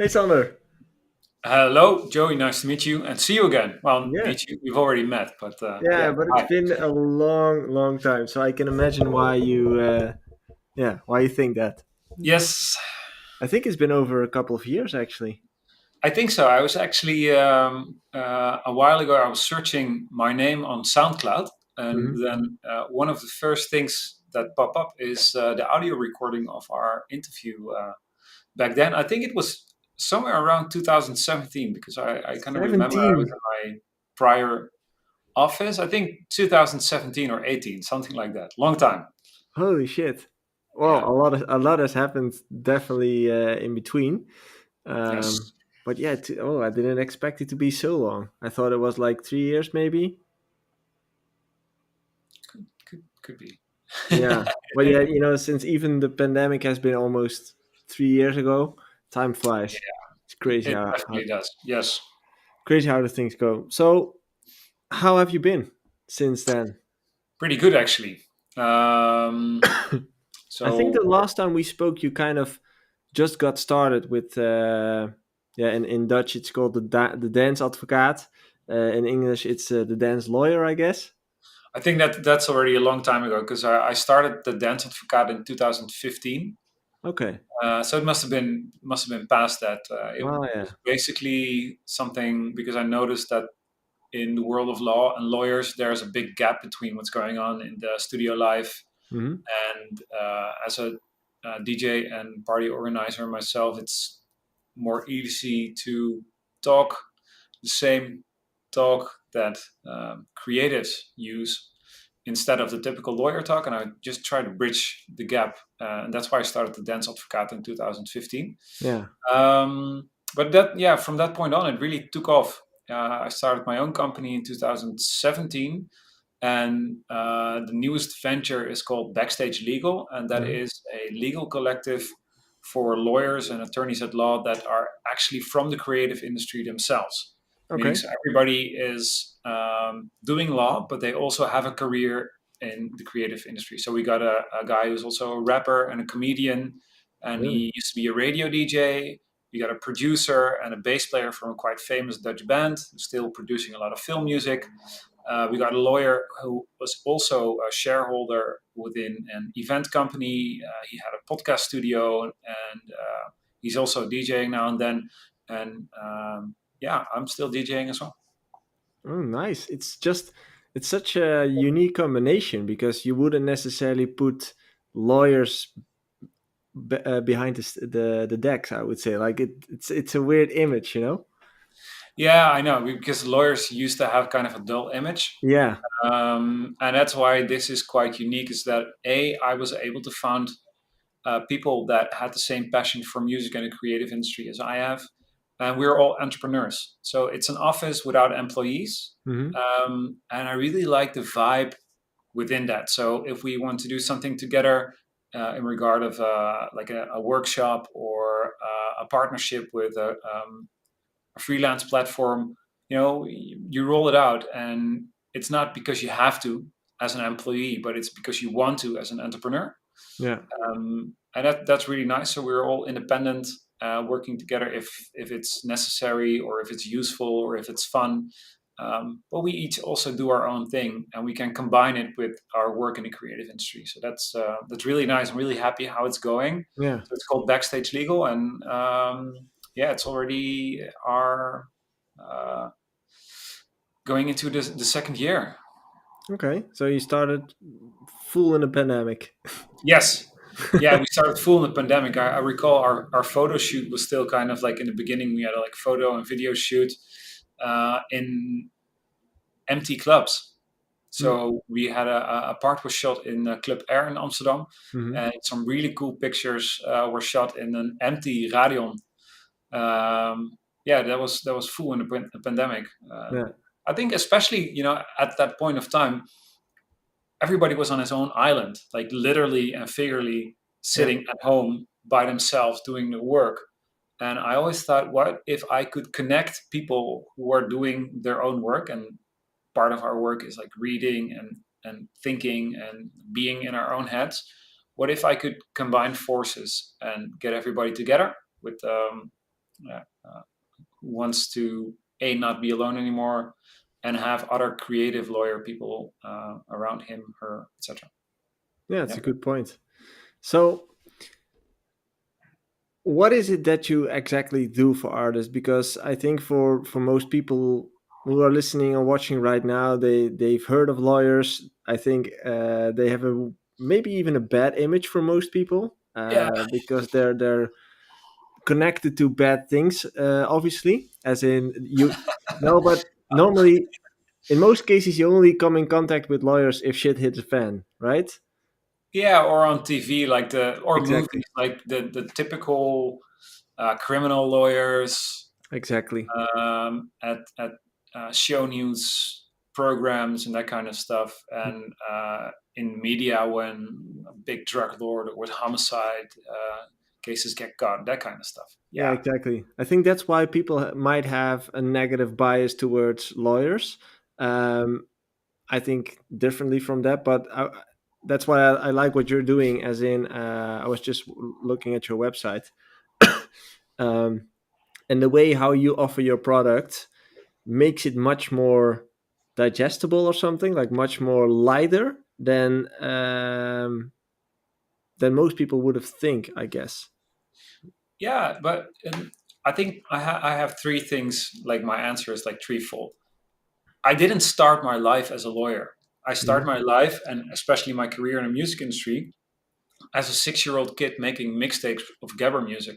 Hey Sander. Hello, Joey. Nice to meet you and see you again. Well, Yeah, meet you. We've already met, but yeah, yeah. but it's Hi. been a long, long time, so I can imagine why you think that. Yes, I think it's been over a couple of years actually. I think so. I was actually a while ago. I was searching my name on SoundCloud, and Hmm. then one of the first things that pop up is the audio recording of our interview back then. I think it was somewhere around 2017 because I kind of remember I was 17. in my prior office. I think 2017 or 18, something like that. Long time. Holy shit! Well, Yeah. a lot has happened definitely in between. Yes. But yeah, I didn't expect it to be so long. I thought it was like 3 years maybe. Could be. Yeah, but yeah, since even the pandemic has been almost 3 years ago, time flies. It's crazy It how definitely does. Yes. crazy how the things go. So, how have you been since then? Pretty good, actually. I think the So, last time we spoke, you kind of just got started with, yeah, in Dutch it's called the dance advocaat. In English, it's the dance lawyer, I guess. I think that that's already a long time ago because I started the Dance Advocate in 2015. Okay. So it must have been past that. It Oh yeah. was basically something because I noticed that in the world of law and lawyers, there's a big gap between what's going on in the studio life Hmm. and as a DJ and party organizer myself, it's more easy to talk the same talk that creatives use instead of the typical lawyer talk. And I just try to bridge the gap. And that's why I started the Dance Advocate in 2015. Yeah. But that, yeah, from that point on, it really took off. I started my own company in 2017, and the newest venture is called Backstage Legal, and that Hmm. is a legal collective for lawyers and attorneys at law that are actually from the creative industry themselves. Meaning, Okay. so everybody is doing law, but they also have a career in the creative industry. So we got a guy who's also a rapper and a comedian, and Really? he used to be a radio DJ. We got a producer and a bass player from a quite famous Dutch band, who's still producing a lot of film music. We got a lawyer who was also a shareholder within an event company. He had a podcast studio, and he's also DJing now and then. And yeah, I'm still DJing as well. Oh, nice. It's such a unique combination because you wouldn't necessarily put lawyers behind the decks. I would say like it's a weird image. Yeah, I know because lawyers used to have kind of a dull image, Yeah. and that's why this is quite unique. Is that I was able to find people that had the same passion for music and the creative industry as I have, and we're all entrepreneurs. So it's an office without employees, Hmm. and I really like the vibe within that. So if we want to do something together in regard of like a workshop or a partnership with a freelance platform, you roll it out, and it's not because you have to as an employee, but it's because you want to as an entrepreneur. Yeah. And that's really nice. So we're all independent, working together if it's necessary or if it's useful or if it's fun. But we each also do our own thing, and we can combine it with our work in the creative industry. So that's really nice. I'm really happy how it's going. Yeah. So it's called Backstage Legal, and yeah, it's already our uh, going into the second year. Okay. So you started full in the pandemic. Yes. Yeah, we started full in the pandemic. I recall our photo shoot was still kind of like in the beginning. We had a like photo and video shoot in empty clubs. So we had a part was shot in Club Air in Amsterdam, Mm-hmm. and some really cool pictures were shot in an empty Radion. Yeah, that was full in the pandemic. Yeah. I think especially at that point of time, everybody was on his own island, like literally and figuratively Yeah. sitting at home by themselves doing the work. And I always thought, what if I could connect people who are doing their own work? And part of our work is like reading and thinking and being in our own heads. What if I could combine forces and get everybody together with who wants to a not be alone anymore and have other creative lawyer people around him, her, etc. Yeah, it's Yeah. a good point. So, what is it that you exactly do for artists? Because I think for most people who are listening or watching right now, they've heard of lawyers. I think they have a maybe even a bad image for most people Yeah. because they're connected to bad things. Obviously, as in you no, but normally in most cases you only come in contact with lawyers if shit hits a fan, right? Yeah, or on TV, like or Exactly, movies, like the typical criminal lawyers exactly. at show news programs and that kind of stuff, and in media when a big drug lord or with homicide cases get caught, that kind of stuff. Yeah, Yeah, exactly. I think that's why people might have a negative bias towards lawyers. Um, I think differently from that, but that's why I like what you're doing. As in, I was just looking at your website, um, and the way how you offer your product makes it much more digestible or something, like much more lighter than most people would have think, I guess. yeah, but I think I have three things. Like my answer is like threefold. I didn't start my life as a lawyer. I started Hmm. my life, and especially my career in the music industry, as a 6-year-old kid making mixtapes of Gabber music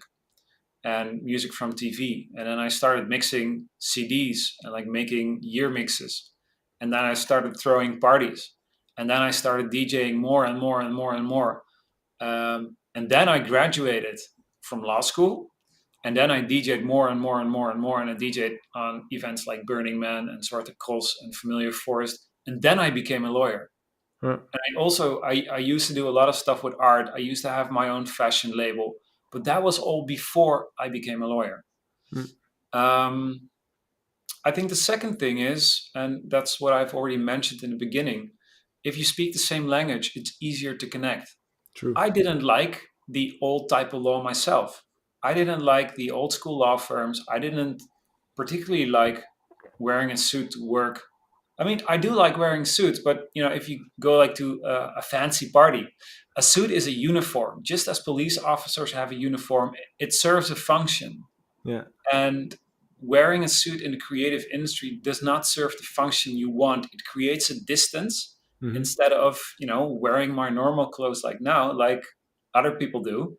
and music from TV. And then I started mixing CDs and like making year mixes. And then I started throwing parties. And then I started DJing more and more and more and more. And then I graduated from law school. And then I DJed more and more and more and more. And I DJed on events like Burning Man and Zwarte Cross and Familiar Forest. And then I became a lawyer. Huh. And I used to do a lot of stuff with art. I used to have my own fashion label, but that was all before I became a lawyer. Mm. Um, I think the second thing is, and that's what I've already mentioned in the beginning, if you speak the same language, it's easier to connect. True. I didn't like the old type of law myself. I didn't like the old school law firms. I didn't particularly like wearing a suit to work. I mean, I do like wearing suits, but if you go like to a fancy party, a suit is a uniform. Just as police officers have a uniform, it serves a function. Yeah. And wearing a suit in the creative industry does not serve the function you want. It creates a distance Hmm. instead of wearing my normal clothes like now, like other people do.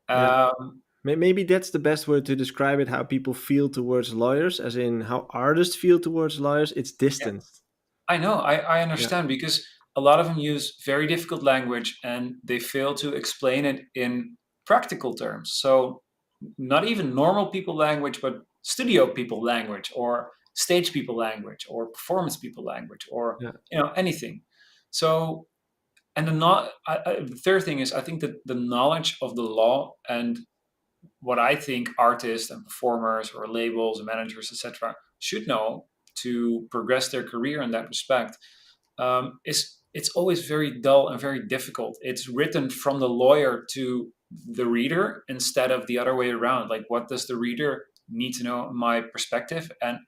Yeah. Um, Maybe that's the best word to describe it. How people feel towards lawyers, as in how artists feel towards lawyers. It's yeah, distance. I know. I Yeah. understand because a lot of them use very difficult language and they fail to explain it in practical terms. So, not even normal people language, but studio people language, or stage people language, or performance people language, or Yeah. anything. So, and the third thing is, I think that the knowledge of the law and what I think artists and performers or labels and managers, etc., should know to progress their career in that respect is it's always very dull and very difficult. It's written from the lawyer to the reader instead of the other way around. Like, what does the reader need to know in my perspective, and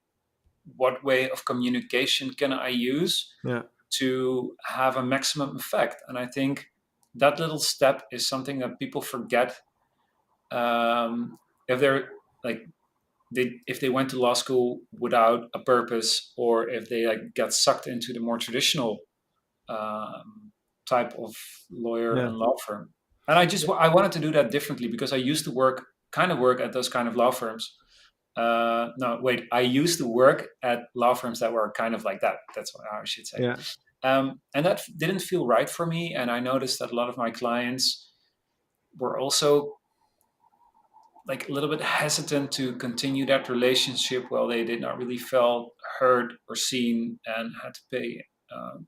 what way of communication can I use Yeah. to have a maximum effect? And I think that little step is something that people forget if they're like if they went to law school without a purpose, or if they like got sucked into the more traditional um, type of lawyer Yeah. and law firm. And I wanted to do that differently because I used to work at those kind of law firms. No, wait, I used to work at law firms that were kind of like that. That's what I should say. Yeah. And that didn't feel right for me. And I noticed that a lot of my clients were also like a little bit hesitant to continue that relationship while they did not really felt heard or seen and had to pay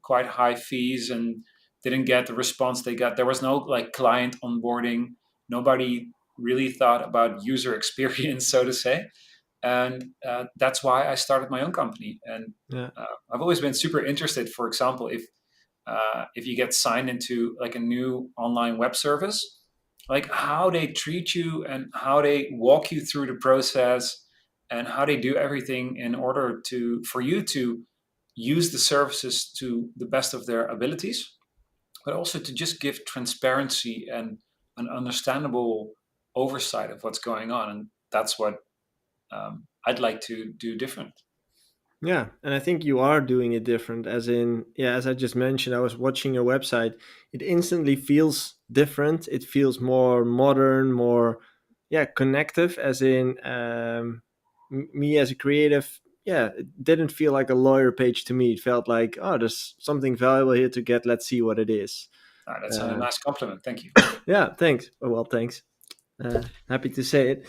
quite high fees and didn't get the response they got. There was no like client onboarding. Nobody really thought about user experience, so to say. And that's why I started my own company. And Yeah. I've always been super interested. For example, if you get signed into like a new online web service, like how they treat you and how they walk you through the process and how they do everything in order for you to use the services to the best of their abilities, but also to just give transparency and an understandable oversight of what's going on. And that's what I'd like to do different. Yeah, and I think you are doing it different. As in, yeah, as I just mentioned, I was watching your website. It instantly feels different. It feels more modern, more, yeah, connective. As in, me as a creative, yeah, it didn't feel like a lawyer page to me. It felt like, oh, there's something valuable here to get. Let's see what it is. That's a Uh, nice compliment. Thank you. yeah, thanks. Oh, well, thanks. Happy to say it.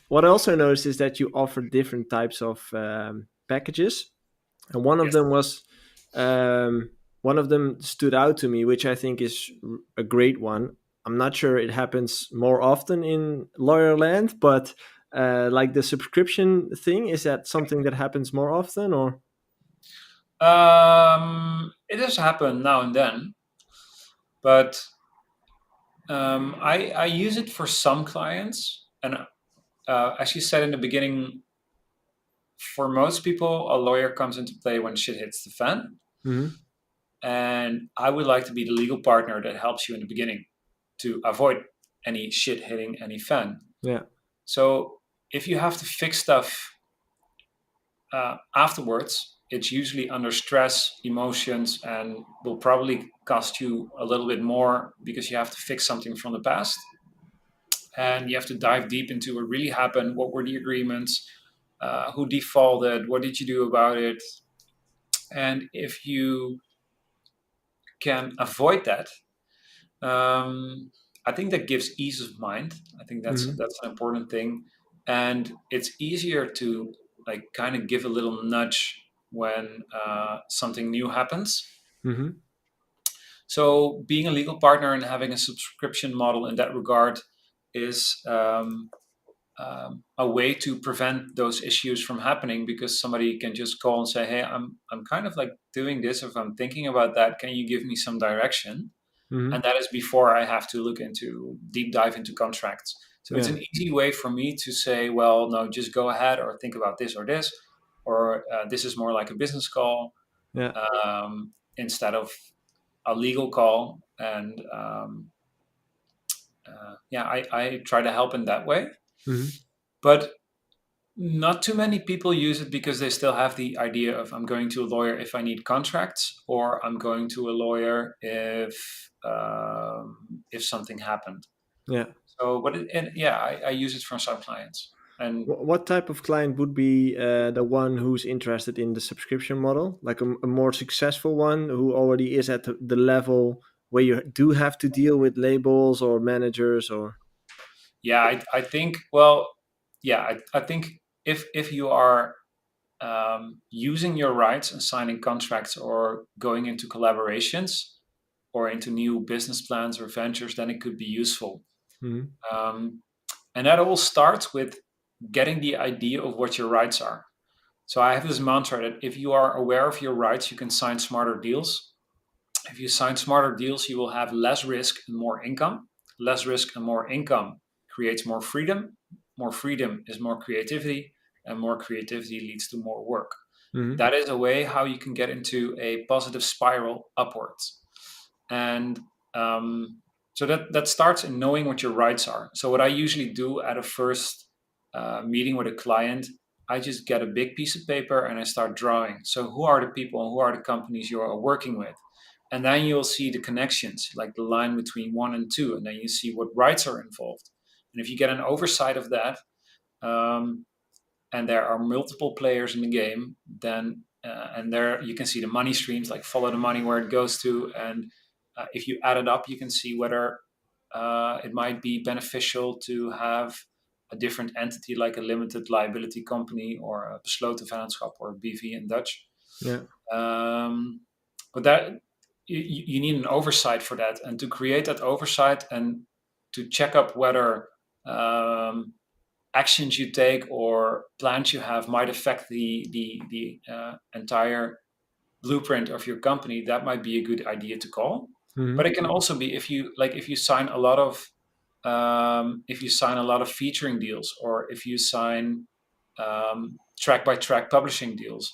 What I also noticed is that you offer different types of packages, and Yes. one of them stood out to me, which I think is a great one. I'm not sure it happens more often in lawyer land, but like the subscription thing, is that something that happens more often, or? It does happen now and then, but I use it for some clients, and as you said in the beginning, for most people, a lawyer comes into play when shit hits the fan. Hmm. And I would like to be the legal partner that helps you in the beginning to avoid any shit hitting any fan. Yeah. So if you have to fix stuff afterwards, it's usually under stress, emotions, and will probably cost you a little bit more because you have to fix something from the past. And you have to dive deep into what really happened, what were the agreements, who defaulted, what did you do about it. And if you can avoid that, I think that gives ease of mind. I think Hmm. that's an important thing, and it's easier to like kind of give a little nudge when something new happens. Hmm. So being a legal partner and having a subscription model in that regard is a way to prevent those issues from happening, because somebody can just call and say, "Hey, I'm kind of like doing this, if I'm thinking about that. Can you give me some direction?" And Hmm. that is before I have to look into deep dive into contracts. So it's Yeah. an easy way for me to say, well, no, just go ahead, or think about this or this, or this is more like a business call Yeah. instead of a legal call. And yeah, I try to help in that way. Hmm. But not too many people use it because they still have the idea of, I'm going to a lawyer if I need contracts, or I'm going to a lawyer if something happened. Yeah. So, and yeah, I use it for some clients. And What type of client would be the one who's interested in the subscription model? Like a more successful one who already is at the level where you do have to deal with labels or managers, or? yeah, I think, well, yeah, I think if you are using your rights and signing contracts or going into collaborations or into new business plans or ventures, then it could be useful. Mhm. Um, and that all starts with getting the idea of what your rights are. So I have this mantra that if you are aware of your rights, you can sign smarter deals. If you sign smarter deals, you will have less risk and more income. Less risk and more income creates more freedom. More freedom is more creativity, and more creativity leads to more work. Mhm. That is a way how you can get into a positive spiral upwards. And so that starts in knowing what your rights are. So what I usually do at a first meeting with a client, I just get a big piece of paper and I start drawing. So who are the people and who are the companies you are working with? And then you'll see the connections, like the line between 1 and 2, and then you see what rights are involved. And if you get an oversight of that, um, and there are multiple players in the game, then and there you can see the money streams, like follow the money where it goes to, and if you add it up, you can see whether it might be beneficial to have a different entity, like a limited liability company or a besloten vennootschap, or a BV in Dutch. Yeah. Um, but that you need an oversight for that, and to create that oversight and to check up whether actions you take or plans you have might affect the entire blueprint of your company, that might be a good idea to call. But Mhm. it can also be, if you sign a lot of if you sign a lot of featuring deals, or if you sign track by track publishing deals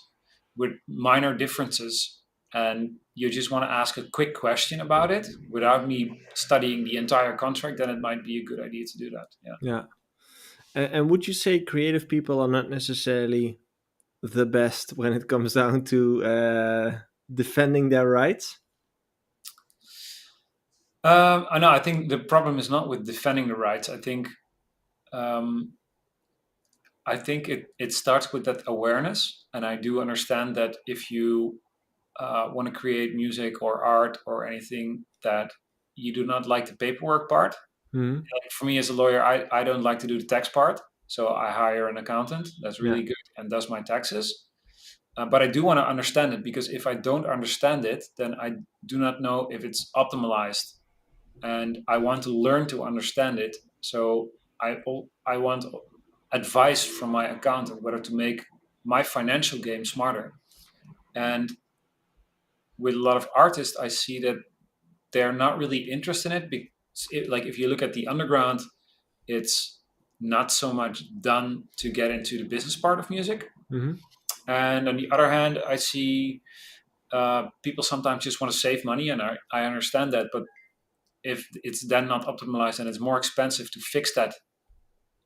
with minor differences, and you just want to ask a quick question about it without me studying the entire contract, then it might be a good idea to do that. Yeah. Yeah. And would you say creative people are not necessarily the best when it comes down to defending their rights? I know. I think the problem is not with defending the rights. Um, I think it starts with that awareness, and I do understand that if you want to create music or art or anything, that you do not like the paperwork part. Hmm. Like for me as a lawyer, I don't like to do the tax part, so I hire an accountant that's Yeah. really good and does my taxes. But I do want to understand it, because if I don't understand it, then I do not know if it's optimized, and I want to learn to understand it. So I want advice from my accountant whether to make my financial game smarter. And with a lot of artists, I see that they're not really interested in it, because like if you look at the underground, it's not so much done to get into the business part of music. Hmm. And on the other hand, I see people sometimes just want to save money, and I understand that. But if it's then not optimized, and it's more expensive to fix that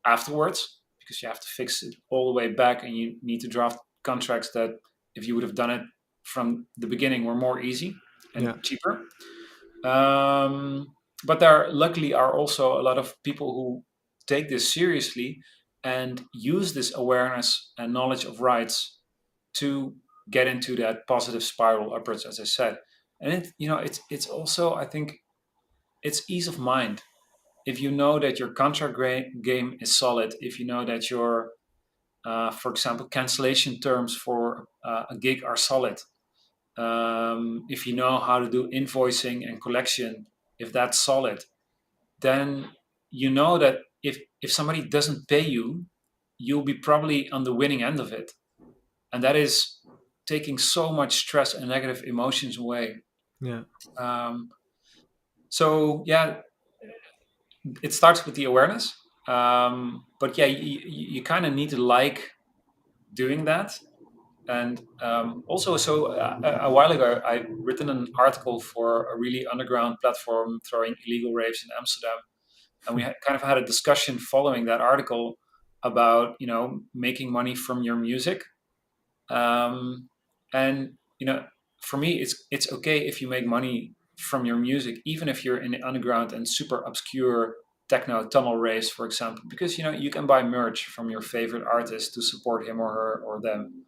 afterwards, because you have to fix it all the way back, and you need to draft contracts that, if you would have done it from the beginning, were more easy Yeah. and cheaper. Um, but there luckily are also a lot of people who take this seriously and use this awareness and knowledge of rights to get into that positive spiral upwards, as I said. And it's also, I think, it's ease of mind. If you know that your contract game is solid, if you know that your, for example, cancellation terms for a gig are solid, if you know how to do invoicing and collection, if that's solid, then you know that if somebody doesn't pay you, you'll be probably on the winning end of it, and that is taking so much stress and negative emotions away. Yeah. Um, so yeah, it starts with the awareness, but yeah, you kind of need to like doing that. And also, so a while ago, I written an article for a really underground platform throwing illegal raves in Amsterdam, and we kind of had a discussion following that article about making money from your music. Um, and for me, it's okay if you make money from your music, even if you're in the underground and super obscure techno tunnel raves, for example, because you can buy merch from your favorite artist to support him or her or them.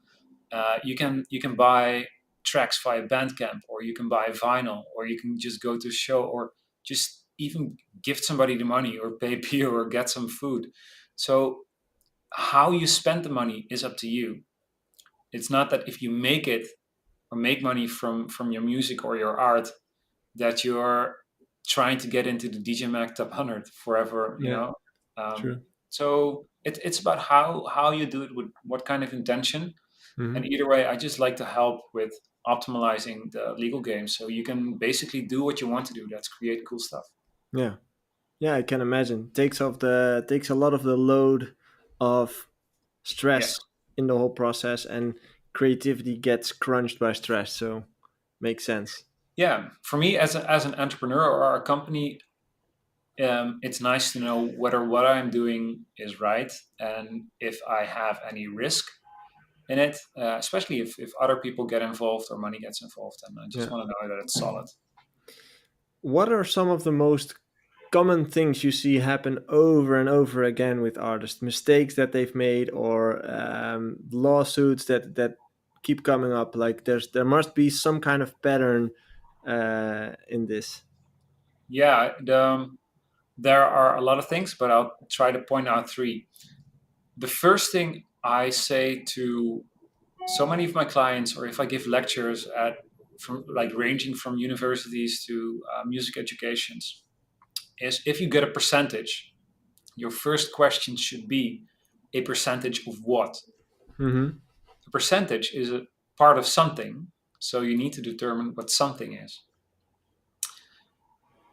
You can buy tracks via Bandcamp, or you can buy vinyl, or you can just go to a show, or just even gift somebody the money, or pay beer, or get some food. So how you spend the money is up to you. It's not that if you make it or make money from your music or your art, that you're trying to get into the DJ Mag Top 100 forever. Yeah. Um, True. so it's about how you do it, with what kind of intention. And Hmm. either way, I just like to help with optimizing the legal game, so you can basically do what you want to do. That's create cool stuff. Yeah. Yeah, I can imagine. Takes a lot of the load of stress Yes. in the whole process, and creativity gets crunched by stress. So makes sense. Yeah. For me, as an entrepreneur or a company, it's nice to know whether what I'm doing is right, and if I have any risk in it, especially if other people get involved or money gets involved. And I just Yeah. want to know that it's solid. What are some of the most common things you see happen over and over again with artists? Mistakes that they've made, or lawsuits that keep coming up. Like there must be some kind of pattern in this. Yeah, there are a lot of things, but I'll try to point out three. The first thing I say to so many of my clients, or if I give lectures at, from like ranging from universities to music educations, is if you get a percentage, your first question should be a percentage of what? Hmm. A percentage is a part of something, so you need to determine what something is.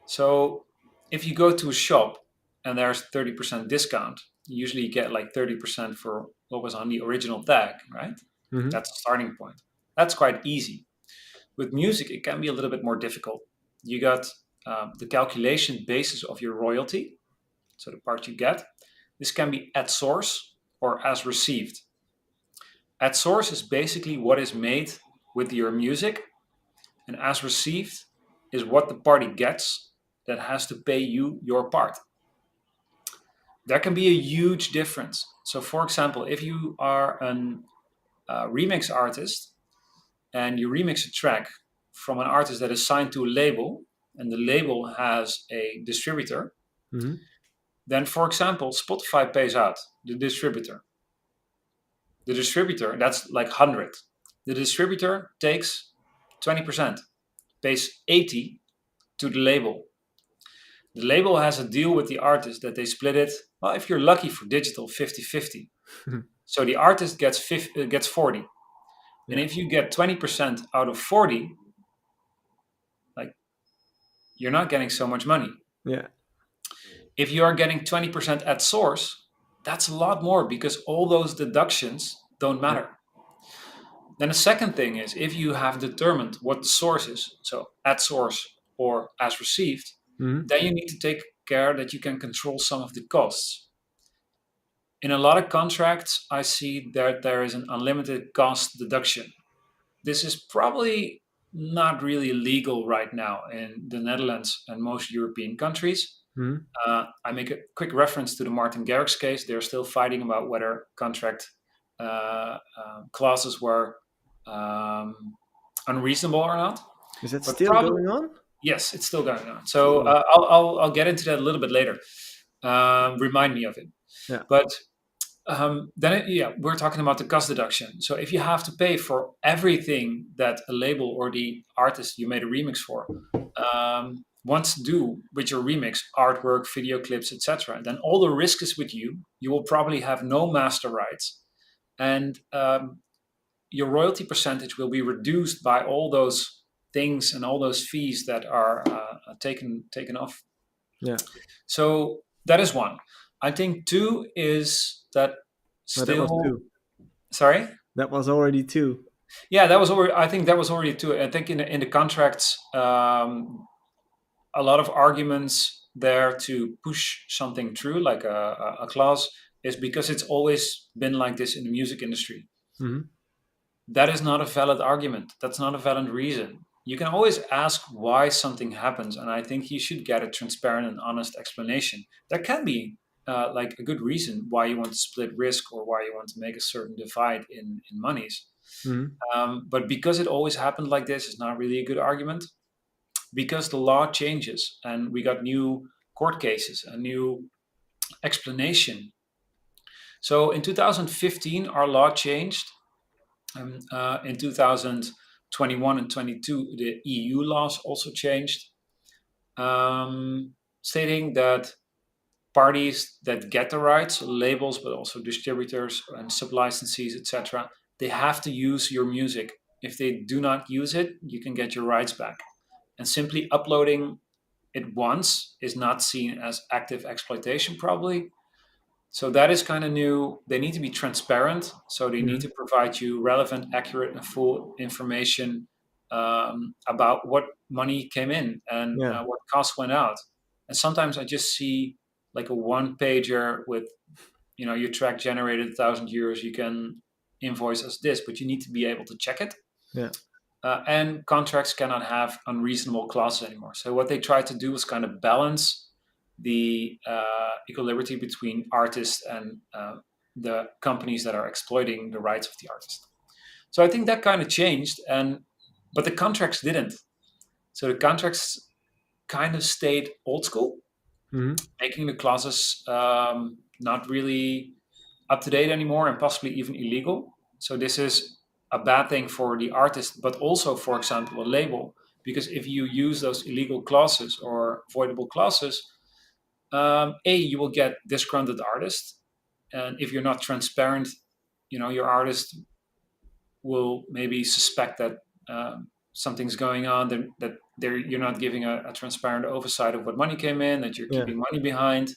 So if you go to a shop and there's 30% discount. You usually get like 30% for what was on the original tag, right? Hmm. That's the starting point. That's quite easy. With music, it can be a little bit more difficult. You got the calculation basis of your royalty, so the part you get. This can be at source or as received. At source is basically what is made with your music, and as received is what the party gets that has to pay you your part. There can be a huge difference. So, for example, if you are an remix artist and you remix a track from an artist that is signed to a label, and the label has a distributor, Hmm. then, for example, Spotify pays out the distributor. The distributor, that's like 100. The distributor takes 20%, pays 80 to the label. The label has a deal with the artist that they split it, well, if you're lucky for digital, 50-50. So the artist gets 40. And Yeah. if you get 20% out of 40, like you're not getting so much money. Yeah. If you are getting 20% at source, that's a lot more because all those deductions don't Yeah. matter. Then the second thing is if you have determined what the source is, so at source or as received, Hmm. then you need to take care that you can control some of the costs. In a lot of contracts, I see that there is an unlimited cost deduction. This is probably not really legal right now in the Netherlands and most European countries. Hmm. I make a quick reference to the Martin Garrix case. They're still fighting about whether contract clauses were um, unreasonable or not. Is that But still probably going on? yes, it's still going on. So Oh. I'll get into that a little bit later. Remind me of it. Yeah. But yeah, we're talking about the cost deduction. So if you have to pay for everything that a label or the artist you made a remix for wants to do with your remix, artwork, video clips, etc., then all the risk is with you. You will probably have no master rights, and your royalty percentage will be reduced by all those things and all those fees that are taken off. Yeah. So that is one. I think two is that No, that was still. two. Sorry. That was already two. Yeah, that was already. I think that was already two. I think in the contracts, a lot of arguments there to push something through, like a clause, is because it's always been like this in the music industry. Hmm. That is not a valid argument. That's not a valid reason. You can always ask why something happens, and I think you should get a transparent and honest explanation. There can be like a good reason why you want to split risk or why you want to make a certain divide in monies. Hmm. But because it always happened like this, is not really a good argument. Because the law changes and we got new court cases, a new explanation. So in 2015, our law changed. In 2021 and 22, the EU laws also changed, stating that parties that get the rights, labels, but also distributors and sub-licensees, etc., they have to use your music. If they do not use it, you can get your rights back. And simply uploading it once is not seen as active exploitation, probably. So that is kind of new. They need to be transparent. So they need Hmm. to provide you relevant, accurate, and full information about what money came in and Yeah. what costs went out. And sometimes I just see like a one pager with, your track generated €1,000. You can invoice us this, but you need to be able to check it. Yeah. And contracts cannot have unreasonable clauses anymore. So what they try to do is kind of balance the equilibrium between artists and the companies that are exploiting the rights of the artist. So I think that kind of changed, but the contracts didn't. So the contracts kind of stayed old school, Hmm. making the clauses not really up to date anymore and possibly even illegal. So this is a bad thing for the artist, but also, for example, a label, because if you use those illegal clauses or voidable clauses, you will get disgruntled artists, and if you're not transparent, your artist will maybe suspect that something's going on, that you're not giving a transparent oversight of what money came in, that you're Yeah. keeping money behind.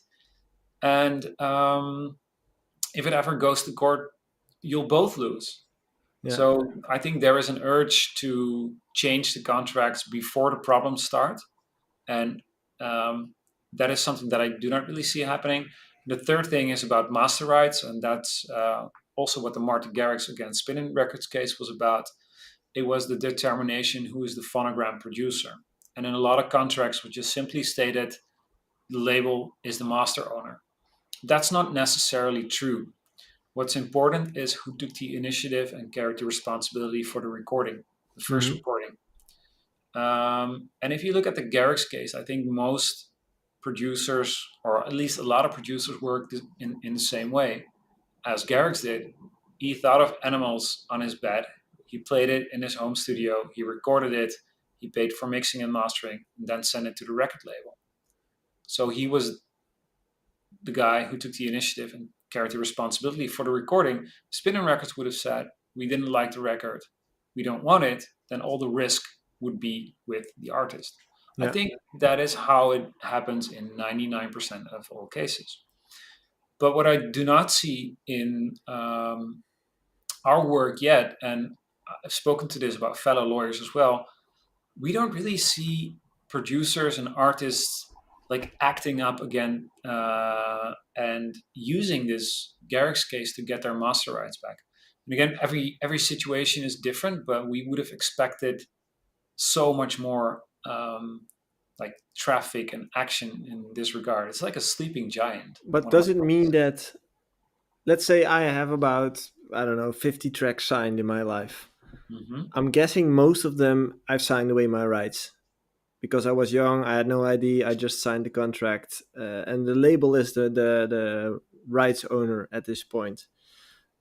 and if it ever goes to court, you'll both lose. Yeah. So I think there is an urge to change the contracts before the problems start, and um, that is something that I do not really see happening. The third thing is about master rights, and that's also what the Martin Garrix against Spinning Records case was about. It was the determination who is the phonogram producer, and in a lot of contracts, which just simply stated the label is the master owner. That's not necessarily true. What's important is who took the initiative and carried the responsibility for the recording, the first Hmm. recording. And if you look at the Garrix case, I think most producers, or at least a lot of producers, worked in the same way as Garrix did. He thought of Animals on his bed. He played it in his home studio. He recorded it. He paid for mixing and mastering, and then sent it to the record label. So he was the guy who took the initiative and carried the responsibility for the recording. Spinning Records would have said, "We didn't like the record. We don't want it." Then all the risk would be with the artist. I Yeah. think that is how it happens in 99% of all cases. But what I do not see in our work yet, and I've spoken to this about fellow lawyers as well, we don't really see producers and artists like acting up again and using this Garrix case to get their master rights back. And again, every situation is different, but we would have expected so much more like traffic and action in this regard. It's like a sleeping giant. But One of my does it mean that, let's say I have about, I don't know, 50 tracks signed in my life. hmm I'm guessing most of them I've signed away my rights because I was young. I had no idea. I just signed the contract, and the label is the rights owner at this point.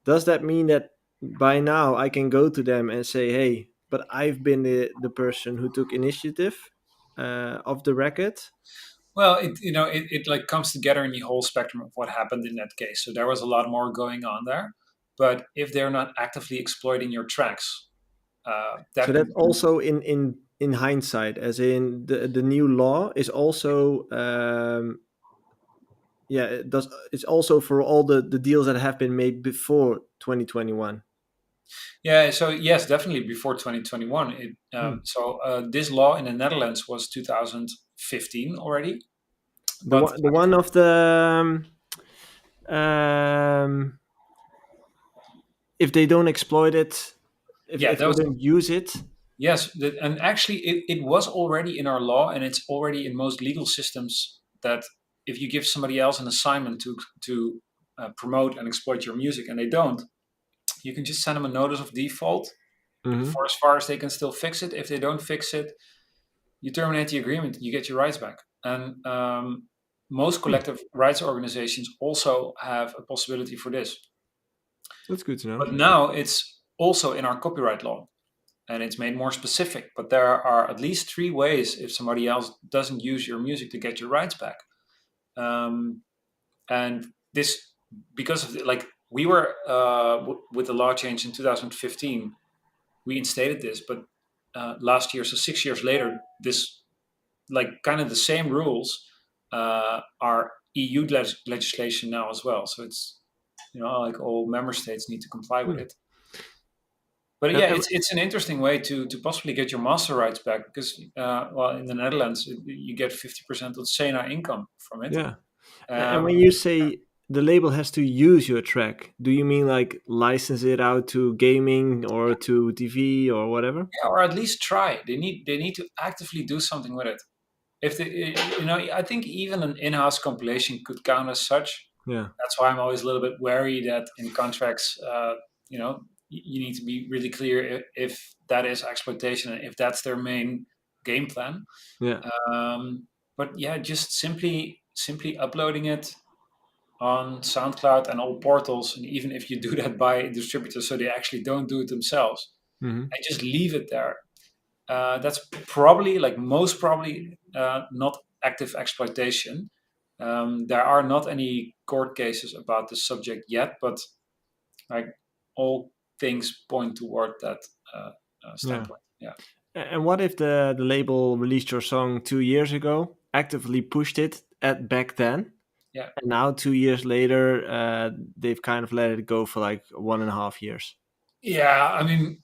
Does that mean that by now I can go to them and say, "Hey, but I've been the person who took initiative of the record"? Well, it like comes together in the whole spectrum of what happened in that case. So there was a lot more going on there. But if they're not actively exploiting your tracks, So that that would be also in hindsight, as in the new law is also yeah, it does. It's also for all the deals that have been made before 2021. yeah. So yes, definitely before 2021. Hmm. This law in the Netherlands was 2015 already, but The one of um, if they don't exploit it, yeah, if that they was don't use it. yes, and actually it was already in our law, and it's already in most legal systems that if you give somebody else an assignment to promote and exploit your music and they don't, you can just send them a notice of default Hmm. for as far as they can still fix it. If they don't fix it, you terminate the agreement, you get your rights back. And most collective rights organizations also have a possibility for this. That's good to know. But now it's also in our copyright law and it's made more specific. But there are at least three ways if somebody else doesn't use your music to get your rights back. Um, and this, because of like, we were with the law change in 2015, we instated this, but last year, so 6 years later, this like kind of the same rules are EU legislation now as well. So it's like all member states need to comply with Hmm. it. But And, yeah, and- it's an interesting way to possibly get your master rights back because well, in the Netherlands you get 50% of SENA income from it. yeah. And when Um, you say the label has to use your track, do you mean like license it out to gaming or to TV or whatever? yeah, or at least try. They need to actively do something with it. If they, I think even an in-house compilation could count as such. Yeah. That's why I'm always a little bit wary that in contracts, you need to be really clear if that is exploitation and if that's their main game plan. Yeah. But yeah, just simply uploading it on SoundCloud and all portals, and even if you do that by distributors, so they actually don't do it themselves, Hmm. and just leave it there. That's probably like most probably not active exploitation. There are not any court cases about this subject yet, but like all things point toward that Yeah. standpoint. Yeah. And what if the label released your song 2 years ago, actively pushed it at back then, yeah. And now 2 years later, they've kind of let it go for like 1.5 years. Yeah, I mean,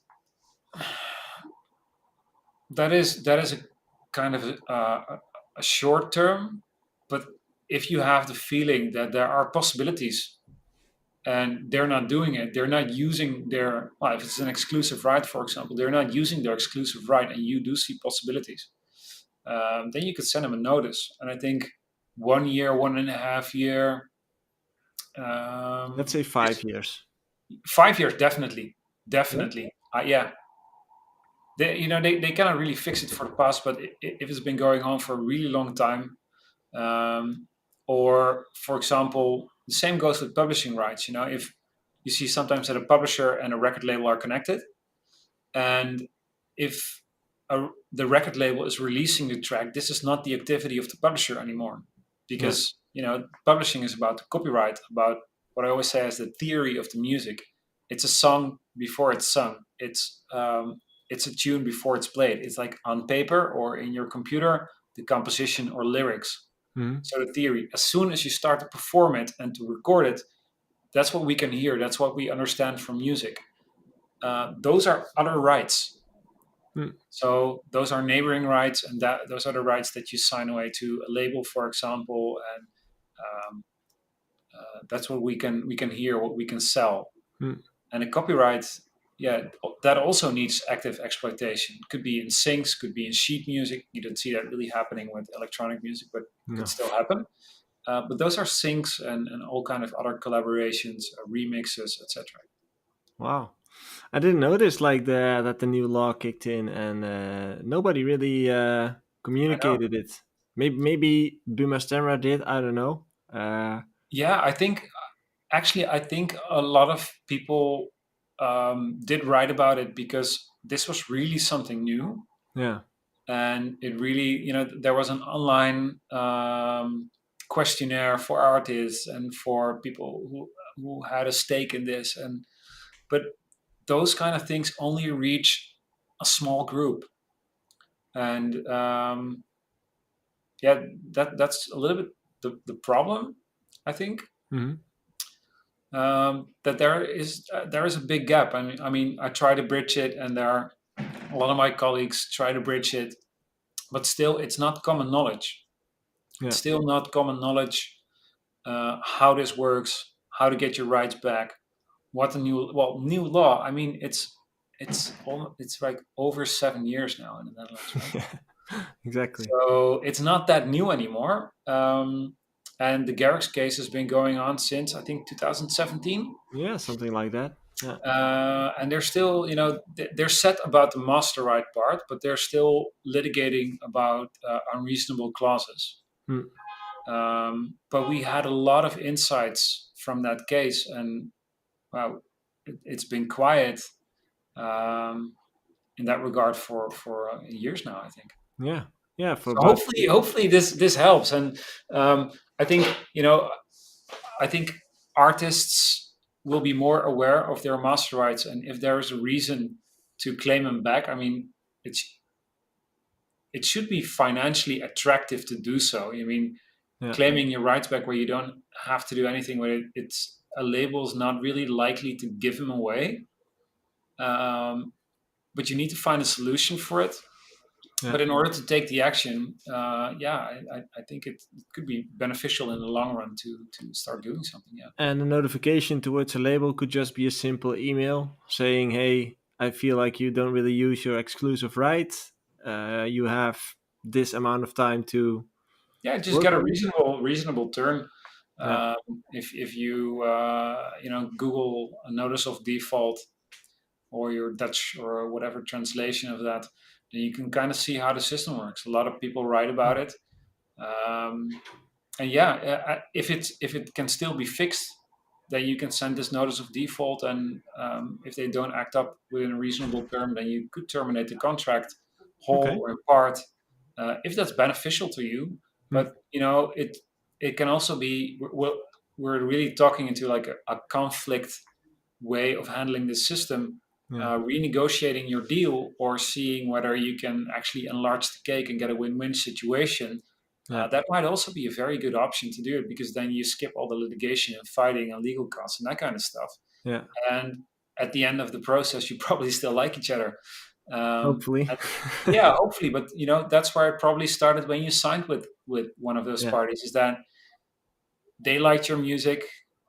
that is a kind of a short term, but if you have the feeling that there are possibilities and they're not doing it, they're not using their, well, if it's an exclusive right, for example, they're not using their exclusive right, and you do see possibilities, then you could send them a notice. And I think 1 year, 1.5 year, Let's say is 5 years. 5 years, definitely, Yeah. definitely. Yeah, they cannot really fix it for the past, but if it's been going on for a really long time, um, or for example, the same goes with publishing rights. If you see sometimes that a publisher and a record label are connected, and if the record label is releasing the track, this is not the activity of the publisher anymore, Yeah. because publishing is about the copyright, about what I always say is the theory of the music. It's a song before it's sung. It's a tune before it's played. It's like on paper or in your computer, the composition or lyrics. Mhm. So the theory, as soon as you start to perform it and to record it, that's what we can hear. That's what we understand from music. Those are other rights. Mm. So those are neighboring rights, and those are the rights that you sign away to a label, for example, and um, that's what we can hear, what we can sell. Mm. And a copyright, yeah, that also needs active exploitation. Could be in syncs, could be in sheet music. You don't see that really happening with electronic music, but it could No. still happen. But those are syncs and all kind of other collaborations, remixes, etc. Wow. I didn't notice like that the new law kicked in, and nobody really I know. communicated it. Maybe Buma Stemra did. I don't know. Yeah, I think a lot of people did write about it because this was really something new, Yeah. and it really, there was an online questionnaire for artists and for people who had a stake in this, and but those kind of things only reach a small group, and yeah, that's a little bit the problem, I think. Hmm. That there is a big gap. I mean, I try to bridge it, and there are a lot of my colleagues try to bridge it, but still, it's not common knowledge. It's Yeah. still not common knowledge how this works, how to get your rights back, what the new law. I mean, it's like over 7 years now in the Netherlands, right? Exactly. So it's not that new anymore. And the Garrix case has been going on since I think 2017. Yeah, something like that. Yeah. And they're still, they're set about the master right part, but they're still litigating about unreasonable clauses. Mm. But we had a lot of insights from that case, and wow, it's been quiet um, in that regard for years now, I think. Yeah. Yeah. For So about. hopefully this helps, and I think I think artists will be more aware of their master rights, and if there is a reason to claim them back, I mean, it's it should be financially attractive to do so. I mean, Yeah. claiming your rights back where you don't have to do anything with it, it's a label's not really likely to give them away. Um, but you need to find a solution for it. Yeah. But in order to take the action, yeah, I think it could be beneficial in the long run to start doing something. Yeah. And a notification towards a label could just be a simple email saying, "Hey, I feel like you don't really use your exclusive right. You have this amount of time to Yeah, just work get a on it." reasonable turn. Yeah. Um, if you Google a notice of default or your Dutch or whatever translation of that, then you can kind of see how the system works. A lot of people write about it, um, and yeah, if it can still be fixed, then you can send this notice of default, and if they don't act up within a reasonable term, then you could terminate the contract, whole Okay. or in part, if that's beneficial to you. Hmm. But it can also be we're really talking into like a conflict way of handling the system, Yeah. renegotiating your deal or seeing whether you can actually enlarge the cake and get a win-win situation. Yeah. That might also be a very good option to do it, because then you skip all the litigation and fighting and legal costs and that kind of stuff. Yeah. And at the end of the process, you probably still like each other. Hopefully. And yeah, hopefully. But that's where it probably started when you signed with one of those Yeah. parties. Is that they liked your music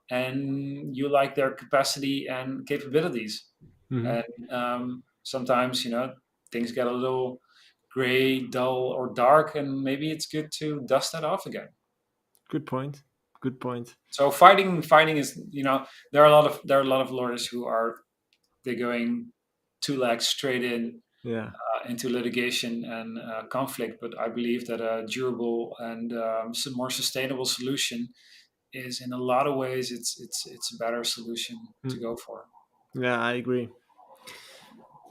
and you like their capacity and capabilities. Mhm. And sometimes things get a little gray, dull, or dark, and maybe it's good to dust that off again. Good point. Good point. So fighting is, there are a lot of lawyers who are, they're going two legs straight Yeah. into litigation and conflict. But I believe that a durable and some more sustainable solution is, in a lot of ways, it's a better solution to Mm. go for. Yeah, I agree.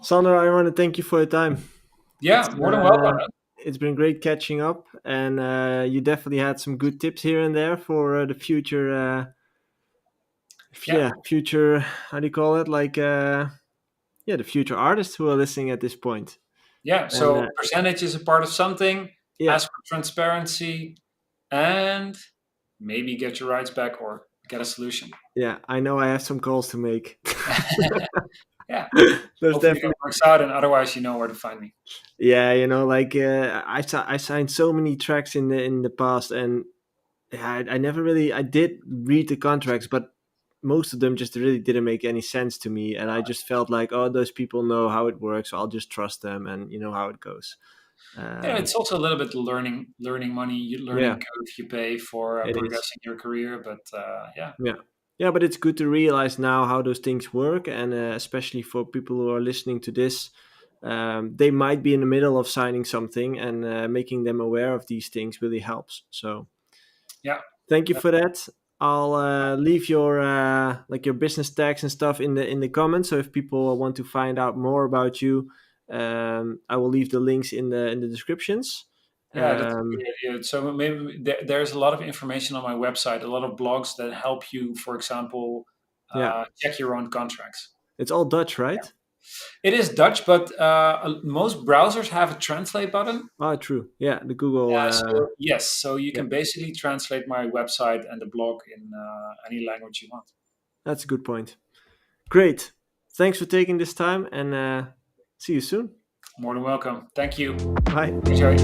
Sander, I want to thank you for your time. Yeah, more than welcome. It's been great catching up, and you definitely had some good tips here and there for the future. Future. How do you call it? Like, the future artists who are listening at this point. Yeah. So And, percentage is a part of something. yeah, Ask for transparency, and maybe get your rights back or get a solution. yeah. I know I have some calls to make. Yeah. There's Hopefully definitely. it works out, and otherwise you know where to find me. Yeah, like I signed so many tracks in the past, and yeah, I never really I did read the contracts, but most of them just really didn't make any sense to me, and I just felt like, oh, those people know how it works, so I'll just trust them, and you know how it goes. It's also a little bit learning money, Yeah, learning curve you pay for it is. progressing your career. But yeah. Yeah. Yeah, but it's good to realize now how those things work, and especially for people who are listening to this, they might be in the middle of signing something, and making them aware of these things really helps. So Yeah. thank you for that. I'll leave your like your business tags and stuff in the comments. So if people want to find out more about you, I will leave the links in the descriptions. Yeah, that's a good Um, idea. So maybe there's a lot of information on my website, a lot of blogs that help you, for example, yeah, check your own contracts. it's all Dutch, right? It is Dutch, but most browsers have a translate button. Oh, true. Yeah, the Google. So yes, so you Yeah, can basically translate my website and the blog in any language you want. that's a good point. Great. Thanks for taking this time, and see you soon. More than welcome. Thank you. Bye. Enjoy.